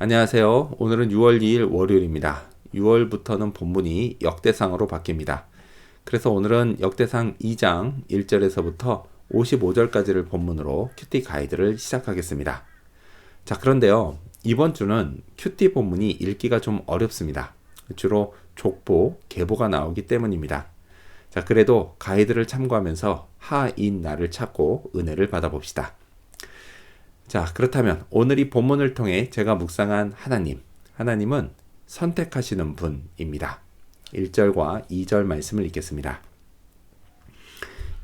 안녕하세요. 오늘은 6월 2일 월요일입니다. 6월부터는 본문이 역대상으로 바뀝니다. 그래서 오늘은 역대상 2장 1절에서부터 55절까지를 본문으로 큐티 가이드를 시작하겠습니다. 자, 그런데요. 이번 주는 큐티 본문이 읽기가 좀 어렵습니다. 주로 족보, 계보가 나오기 때문입니다. 자, 그래도 가이드를 참고하면서 하인 나를 찾고 은혜를 받아봅시다. 자, 그렇다면 오늘 이 본문을 통해 제가 묵상한 하나님은 선택하시는 분입니다. 1절과 2절 말씀을 읽겠습니다.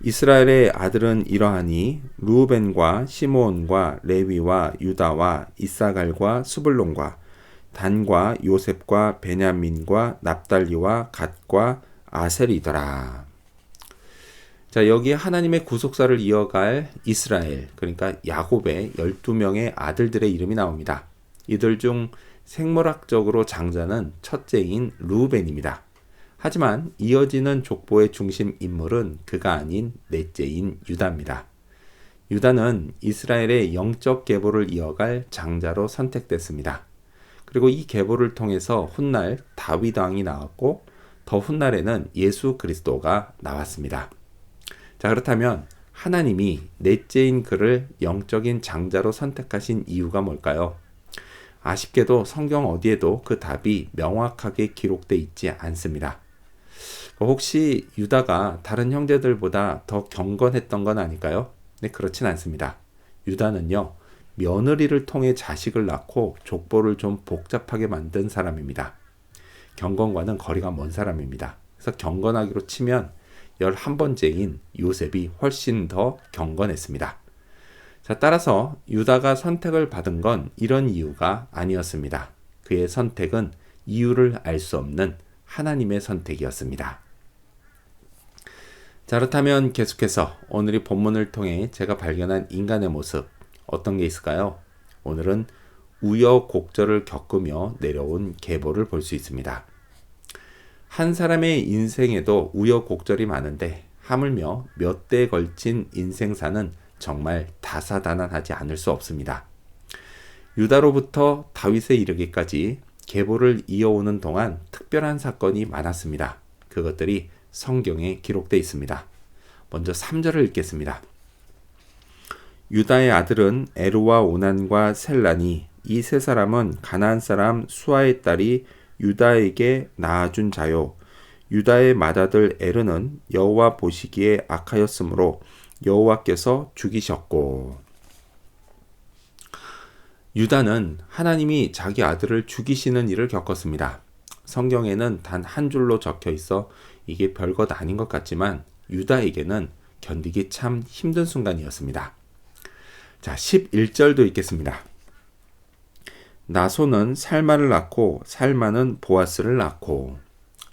이스라엘의 아들은 이러하니 루벤과 시므온과 레위와 유다와 이사갈과 스불론과 단과 요셉과 베냐민과 납달리와 갓과 아셀이더라. 자, 여기에 하나님의 구속사를 이어갈 이스라엘, 그러니까 야곱의 12명의 아들들의 이름이 나옵니다. 이들 중 생물학적으로 장자는 첫째인 루벤입니다. 하지만 이어지는 족보의 중심 인물은 그가 아닌 넷째인 유다입니다. 유다는 이스라엘의 영적 계보를 이어갈 장자로 선택됐습니다. 그리고 이 계보를 통해서 훗날 다윗 왕이 나왔고 더 훗날에는 예수 그리스도가 나왔습니다. 자, 그렇다면 하나님이 넷째인 그를 영적인 장자로 선택하신 이유가 뭘까요? 아쉽게도 성경 어디에도 그 답이 명확하게 기록되어 있지 않습니다. 혹시 유다가 다른 형제들보다 더 경건했던 건 아닐까요? 네, 그렇진 않습니다. 유다는요, 며느리를 통해 자식을 낳고 족보를 좀 복잡하게 만든 사람입니다. 경건과는 거리가 먼 사람입니다. 그래서 경건하기로 치면 11번째인 요셉이 훨씬 더 경건했습니다. 자, 따라서 유다가 선택을 받은 건 이런 이유가 아니었습니다. 그의 선택은 이유를 알 수 없는 하나님의 선택이었습니다. 자, 그렇다면 계속해서 오늘 이 본문을 통해 제가 발견한 인간의 모습, 어떤 게 있을까요? 오늘은 우여곡절을 겪으며 내려온 계보를 볼 수 있습니다. 한 사람의 인생에도 우여곡절이 많은데 하물며 몇 대에 걸친 인생사는 정말 다사다난하지 않을 수 없습니다. 유다로부터 다윗에 이르기까지 계보를 이어오는 동안 특별한 사건이 많았습니다. 그것들이 성경에 기록되어 있습니다. 먼저 3절을 읽겠습니다. 유다의 아들은 에르와 오난과 셀라니, 이 세 사람은 가나안 사람 수아의 딸이 유다에게 낳아준 자요. 유다의 맏아들 에르는 여호와 보시기에 악하였으므로 여호와께서 죽이셨고. 유다는 하나님이 자기 아들을 죽이시는 일을 겪었습니다. 성경에는 단 한 줄로 적혀 있어 이게 별것 아닌 것 같지만 유다에게는 견디기 참 힘든 순간이었습니다. 자, 11절도 읽겠습니다. 나손은 살마를 낳고 살마는 보아스를 낳고.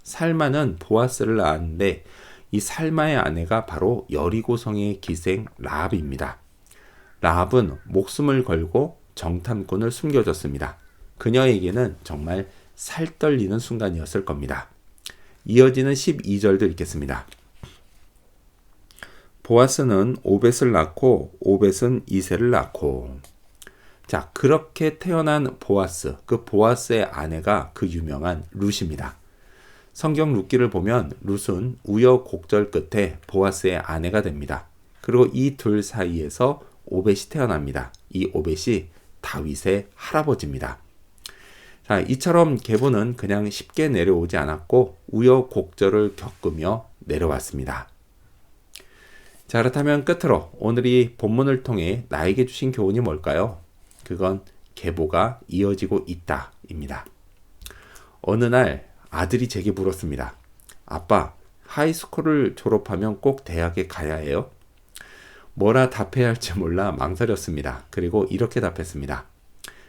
살마는 보아스를 낳았는데 이 살마의 아내가 바로 여리고성의 기생 라합입니다. 라합은 목숨을 걸고 정탐꾼을 숨겨줬습니다. 그녀에게는 정말 살떨리는 순간이었을 겁니다. 이어지는 12절도 읽겠습니다. 보아스는 오벳을 낳고 오벳은 이새를 낳고. 자, 그렇게 태어난 보아스, 그 보아스의 아내가 그 유명한 룻입니다. 성경 룻기를 보면 룻은 우여곡절 끝에 보아스의 아내가 됩니다. 그리고 이 둘 사이에서 오벳이 태어납니다. 이 오벳이 다윗의 할아버지입니다. 자, 이처럼 계보는 그냥 쉽게 내려오지 않았고 우여곡절을 겪으며 내려왔습니다. 자, 그렇다면 끝으로 오늘 이 본문을 통해 나에게 주신 교훈이 뭘까요? 그건 계보가 이어지고 있다입니다. 어느 날 아들이 제게 물었습니다. 아빠, 하이스쿨을 졸업하면 꼭 대학에 가야 해요? 뭐라 답해야 할지 몰라 망설였습니다. 그리고 이렇게 답했습니다.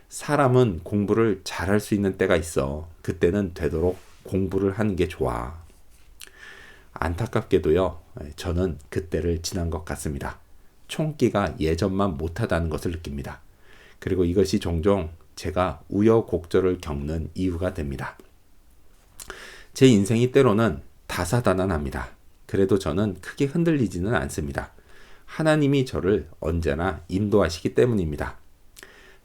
사람은 공부를 잘할 수 있는 때가 있어. 그때는 되도록 공부를 하는 게 좋아. 안타깝게도요, 저는 그때를 지난 것 같습니다. 총기가 예전만 못하다는 것을 느낍니다. 그리고 이것이 종종 제가 우여곡절을 겪는 이유가 됩니다. 제 인생이 때로는 다사다난합니다. 그래도 저는 크게 흔들리지는 않습니다. 하나님이 저를 언제나 인도하시기 때문입니다.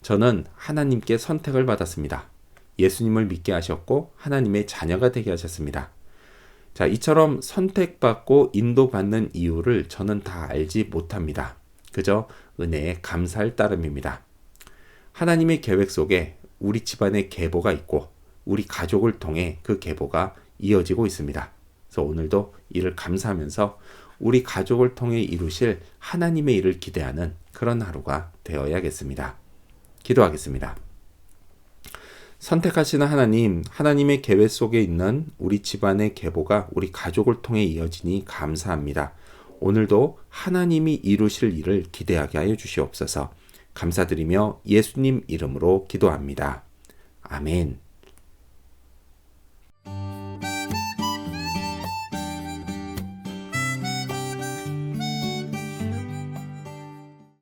저는 하나님께 선택을 받았습니다. 예수님을 믿게 하셨고 하나님의 자녀가 되게 하셨습니다. 자, 이처럼 선택받고 인도받는 이유를 저는 다 알지 못합니다. 그저 은혜에 감사할 따름입니다. 하나님의 계획 속에 우리 집안의 계보가 있고 우리 가족을 통해 그 계보가 이어지고 있습니다. 그래서 오늘도 이를 감사하면서 우리 가족을 통해 이루실 하나님의 일을 기대하는 그런 하루가 되어야겠습니다. 기도하겠습니다. 선택하시는 하나님, 하나님의 계획 속에 있는 우리 집안의 계보가 우리 가족을 통해 이어지니 감사합니다. 오늘도 하나님이 이루실 일을 기대하게 하여 주시옵소서. 감사드리며 예수님 이름으로 기도합니다. 아멘.